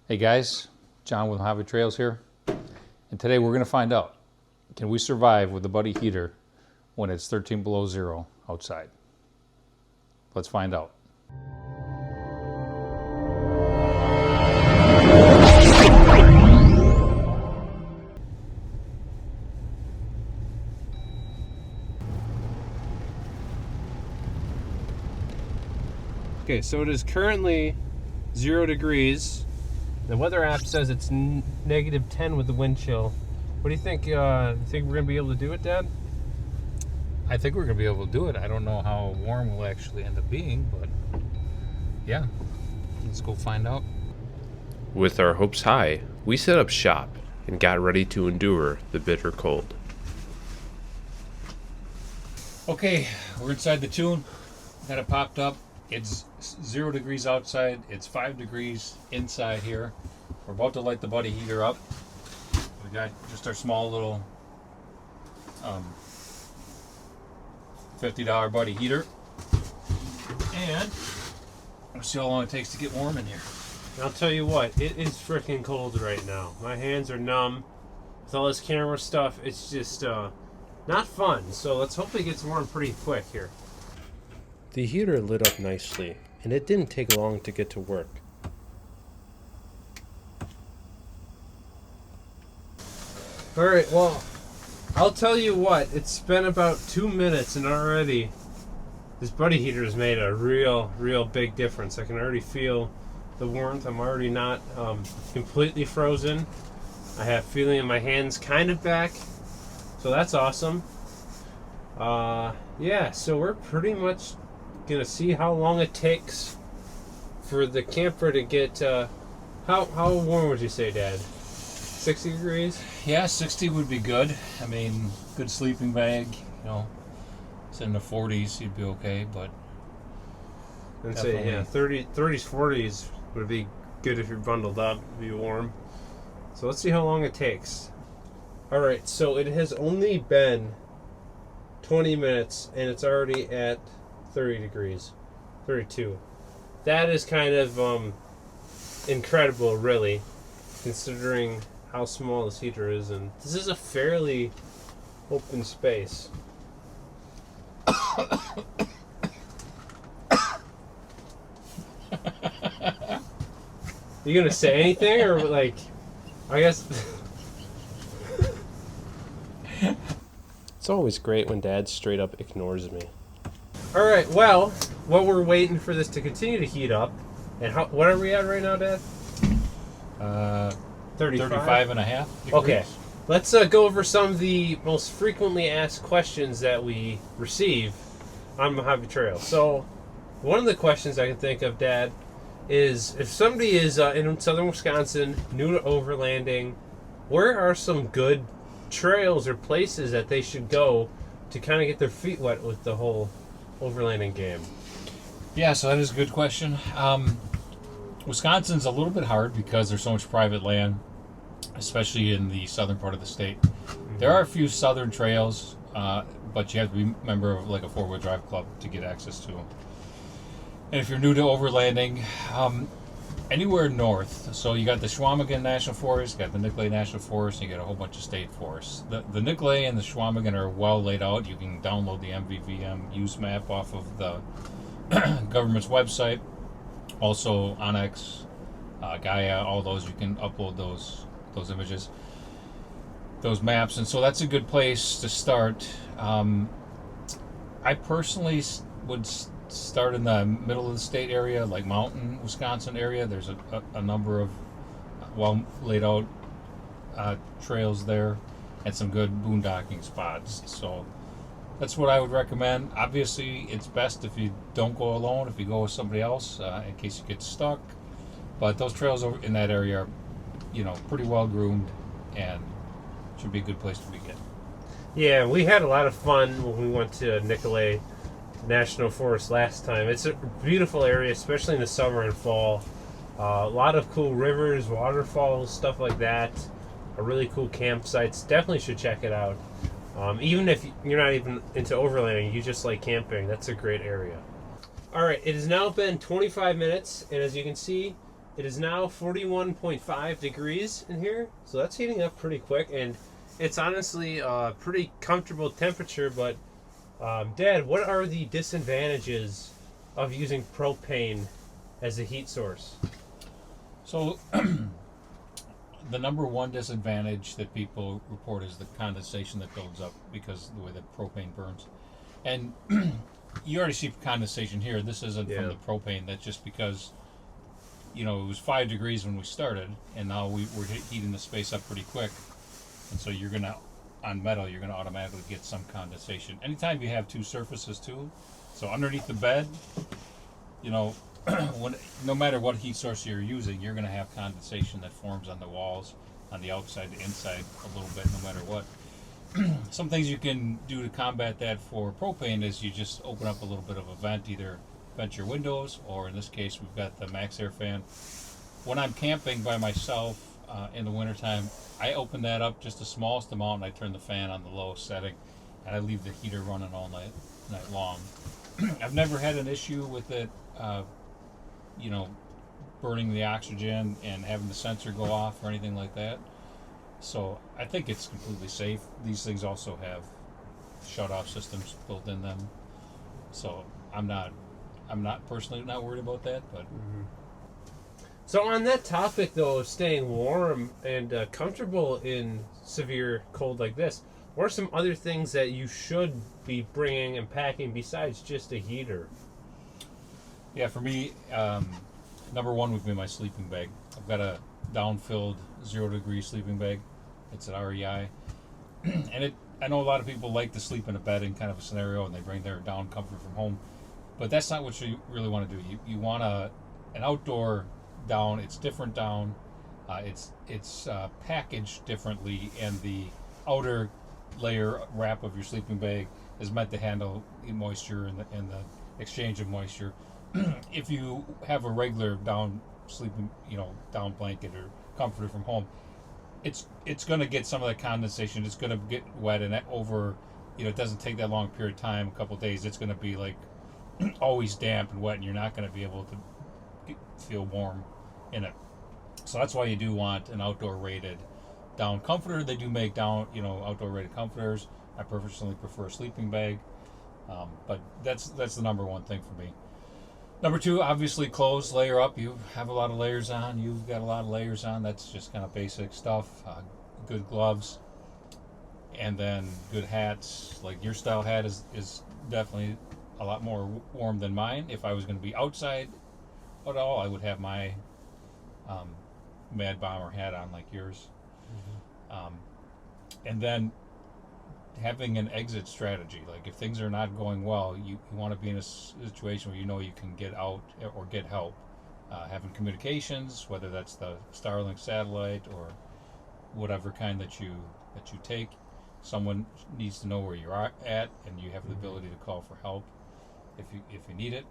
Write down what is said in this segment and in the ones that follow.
Hey guys, John with Mojave Trails here, and today we're going to find out, can we survive with the Buudy heater when it's 13 below zero outside? Let's find out. Okay, so it is currently 0 degrees. The weather app says it's negative 10 with the wind chill. What do you think? Think we're gonna be able to do it, Dad? I think we're going to be able to do it. I don't know how warm we'll actually end up being, but yeah, let's go find out. With our hopes high, we set up shop and got ready to endure the bitter cold. Okay, we're inside the tune. Got it popped up. It's 0 degrees outside. It's 5 degrees inside here. We're about to light the Buudy heater up. We got just our small little $50 Buudy heater. And let's see how long it takes to get warm in here. I'll tell you what, it is freaking cold right now. My hands are numb. With all this camera stuff, it's just not fun. So let's hope it gets warm pretty quick here. The heater lit up nicely, and it didn't take long to get to work. Alright, well, I'll tell you what, it's been about 2 minutes and already this Buudy heater has made a real big difference. I can already feel the warmth. I'm already not completely frozen. I have feeling in my hands kind of back, so that's awesome. Yeah, so we're pretty much gonna see how long it takes for the camper to get how warm would you say, Dad? 60 degrees? Yeah, 60 would be good. I mean, good sleeping bag, you know. It's in the 40s, you'd be okay, but I'd say, yeah, 30s, 40s would be good if you're bundled up, be warm. So let's see how long it takes. Alright, so it has only been 20 minutes and it's already at 30 degrees, 32. That is kind of incredible, really, considering how small this heater is, and this is a fairly open space. You gonna say anything, or like, I guess? It's always great when Dad straight up ignores me. Alright, well, while we're waiting for this to continue to heat up, and what are we at right now, Dad? 35 and a half degrees. Okay, let's go over some of the most frequently asked questions that we receive on Mojave Trails. So, one of the questions I can think of, Dad, is if somebody is in southern Wisconsin, new to overlanding, where are some good trails or places that they should go to kind of get their feet wet with the whole overlanding game? Yeah, so that is a good question. Wisconsin's a little bit hard because there's so much private land, especially in the southern part of the state. Mm-hmm. There are a few southern trails, but you have to be a member of like a four-wheel drive club to get access to them. And if you're new to overlanding, anywhere north, so you got the Schwamigan National Forest, you got the Nicolet National Forest, and you got a whole bunch of state forests. The Nicolet and the Schwamigan are well laid out. You can download the MVVM use map off of the government's website. Also, Onyx, Gaia, all those, you can upload those images, those maps, and so that's a good place to start. I personally would start in the middle of the state area, like mountain Wisconsin area. There's a number of well laid out trails there and some good boondocking spots. So that's what I would recommend. Obviously, it's best if you don't go alone, if you go with somebody else, in case you get stuck. But those trails over in that area are, you know, pretty well groomed and should be a good place to begin. Yeah, we had a lot of fun when we went to Nicolet National Forest last time. It's a beautiful area, especially in the summer and fall. A lot of cool rivers, waterfalls, stuff like that. Really cool campsites. Definitely should check it out. Even if you're not even into overlanding, you just like camping, that's a great area. Alright, it has now been 25 minutes, and as you can see, It is now 41.5 degrees in here, so that's heating up pretty quick, and it's honestly a pretty comfortable temperature. But Dad, what are the disadvantages of using propane as a heat source? So the number one disadvantage that people report is the condensation that builds up because of the way that propane burns. And you already see condensation here. This isn't from the propane. That's just because, it was 5 degrees when we started, and now we're heating the space up pretty quick. And so on metal, you're going to automatically get some condensation. Anytime you have two surfaces too, so underneath the bed, no matter what heat source you're using, you're going to have condensation that forms on the walls, on the outside, the inside, a little bit, no matter what. Some things you can do to combat that for propane is you just open up a little bit of a vent, either vent your windows, or in this case, we've got the max air fan. When I'm camping by myself in the wintertime, I open that up just the smallest amount, and I turn the fan on the lowest setting, and I leave the heater running all night long. I've never had an issue with it, burning the oxygen and having the sensor go off or anything like that. So I think it's completely safe. These things also have shut-off systems built in them. So I'm not personally not worried about that, but. So on that topic, though, of staying warm and comfortable in severe cold like this, what are some other things that you should be bringing and packing besides just a heater? Yeah, for me, number one would be my sleeping bag. I've got a down-filled 0-degree sleeping bag. It's an REI. And I know a lot of people like to sleep in a bed in kind of a scenario, and they bring their down comfort from home. But that's not what you really want to do. You want an outdoor down. It's different down. It's packaged differently, and the outer layer wrap of your sleeping bag is meant to handle moisture and the exchange of moisture. If you have a regular down sleeping, down blanket or comforter from home, it's going to get some of the condensation. It's going to get wet, and over, it doesn't take that long period of time, a couple of days. It's going to be like always damp and wet, and you're not going to be able to feel warm in it. So that's why you do want an outdoor rated down comforter. They do make down, outdoor rated comforters. I personally prefer a sleeping bag, but that's the number one thing for me. Number two, obviously clothes, layer up. You have a lot of layers on. You've got a lot of layers on. That's just kind of basic stuff. Good gloves, and then good hats. Like your style hat is definitely a lot more warm than mine. If I was going to be outside at all, I would have my Mad Bomber hat on like yours. And then having an exit strategy. Like if things are not going well, you want to be in a situation where you can get out or get help. Having communications, whether that's the Starlink satellite or whatever kind that you take, someone needs to know where you're at, and you have the ability to call for help if you need it.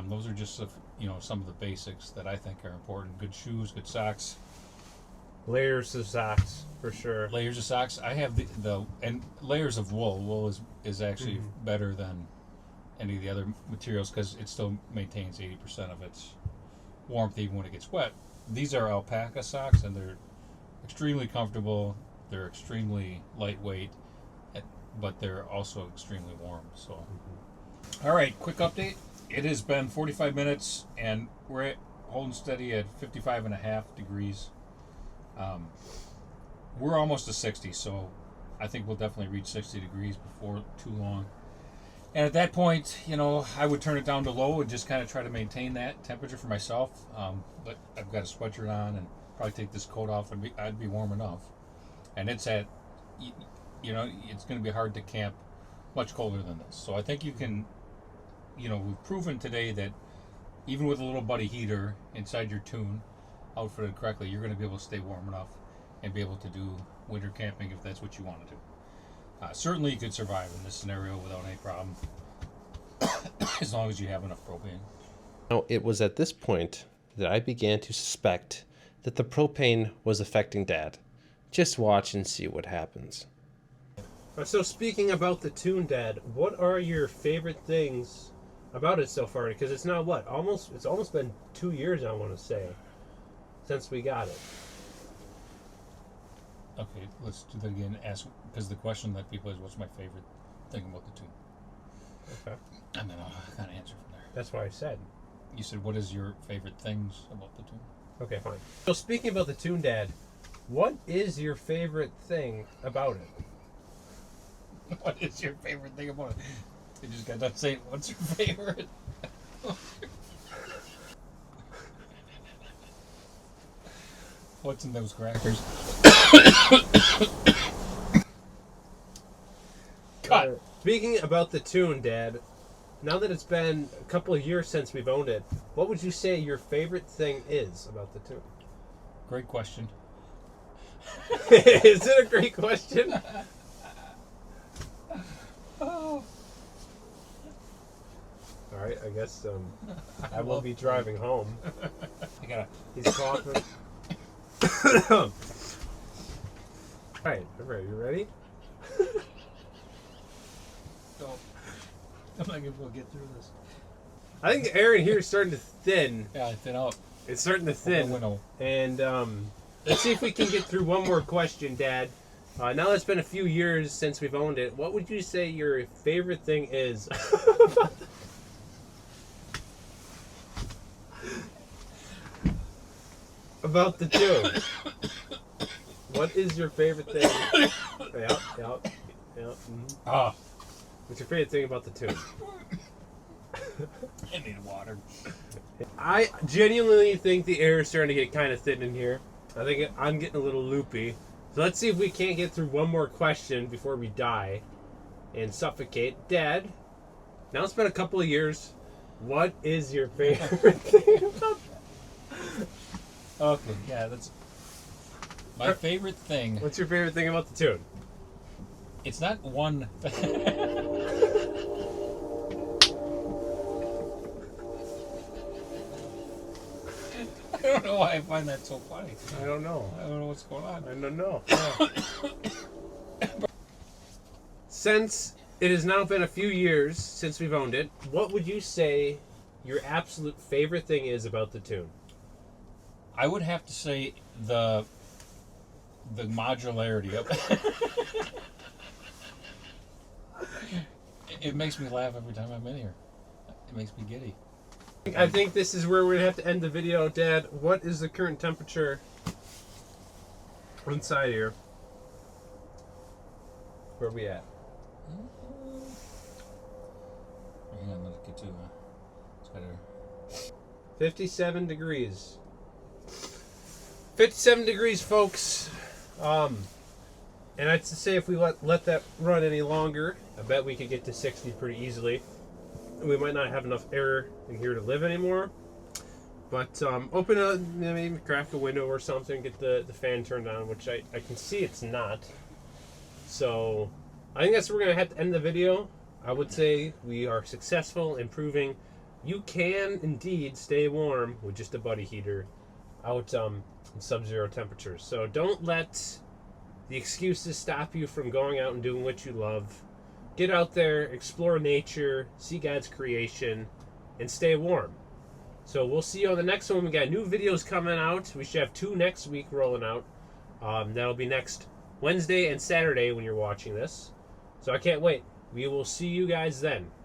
Those are just some of the basics that I think are important. Good shoes, good socks. Layers of socks, for sure. Layers of socks. I have and layers of wool. Wool is actually better than any of the other materials because it still maintains 80% of its warmth even when it gets wet. These are alpaca socks, and they're extremely comfortable. They're extremely lightweight, but they're also extremely warm. So, all right, quick update. It has been 45 minutes, and we're holding steady at 55.5 degrees. We're almost to 60, so I think we'll definitely reach 60 degrees before too long. And at that point, I would turn it down to low and just kind of try to maintain that temperature for myself. But I've got a sweatshirt on and probably take this coat off, and I'd be warm enough. And it's it's going to be hard to camp much colder than this. So I think you can, we've proven today that even with a little buddy heater inside your tune, outfitted correctly, you're going to be able to stay warm enough and be able to do winter camping if that's what you want to do. Certainly you could survive in this scenario without any problem as long as you have enough propane. Now, it was at this point that I began to suspect that the propane was affecting Dad. Just watch and see what happens. So speaking about the tune, Dad, what are your favorite things about it so far? Because it's now what? It's almost been 2 years, I want to say, since we got it. Okay, let's do that again. Ask, because the question that people is, what's my favorite thing about the tune? Okay. And then I'll kind of answer from there. That's what I said. You said, what is your favorite things about the tune? Okay, fine. So speaking about the tune, Dad, what is your favorite thing about it? What is your favorite thing about it? You just got done saying, what's your favorite? What's in those crackers? Cut. Speaking about the tune, Dad, now that it's been a couple of years since we've owned it, what would you say your favorite thing is about the tune? Great question. Is it a great question? Oh. All right, I guess I will be driving home. He's coughing. All right, you ready? No. I'm not gonna be able to get through this. I think the air in here is starting to thin. Yeah, thin out. It's starting to thin. Winnow. And let's see if we can get through one more question, Dad. Now that it's been a few years since we've owned it, what would you say your favorite thing is? About the tune? What is your favorite thing? Yeah. Mm-hmm. Ah, What's your favorite thing about the tune? I need water. I genuinely think the air is starting to get kind of thin in here. I think I'm getting a little loopy. So let's see if we can't get through one more question before we die and suffocate. Dad, now it's been a couple of years. What is your favorite thing about Okay, yeah, that's my favorite thing. What's your favorite thing about the tune? It's not one thing. I don't know why I find that so funny. I don't know. I don't know what's going on. I don't know. Since it has now been a few years since we've owned it, what would you say your absolute favorite thing is about the tune? I would have to say the modularity of it. It makes me laugh every time I'm in here. It makes me giddy. I think this is where we're going to have to end the video. Dad, what is the current temperature inside here? Where are we at? Hang on, let's get to it's better. 57 degrees. 57 degrees, folks. And I'd say if we let that run any longer, I bet we could get to 60 pretty easily. We might not have enough air in here to live anymore. But open a, maybe crack a window or something, get the fan turned on, which I can see it's not. So I think that's where we're going to have to end the video. I would say we are successful in proving you can indeed stay warm with just a buddy heater out in sub-zero temperatures. So don't let the excuses stop you from going out and doing what you love. Get out there, explore nature, see God's creation, and stay warm. So we'll see you on the next one. We got new videos coming out. We should have 2 next week rolling out. That'll be next Wednesday and Saturday when you're watching this. So I can't wait. We will see you guys then.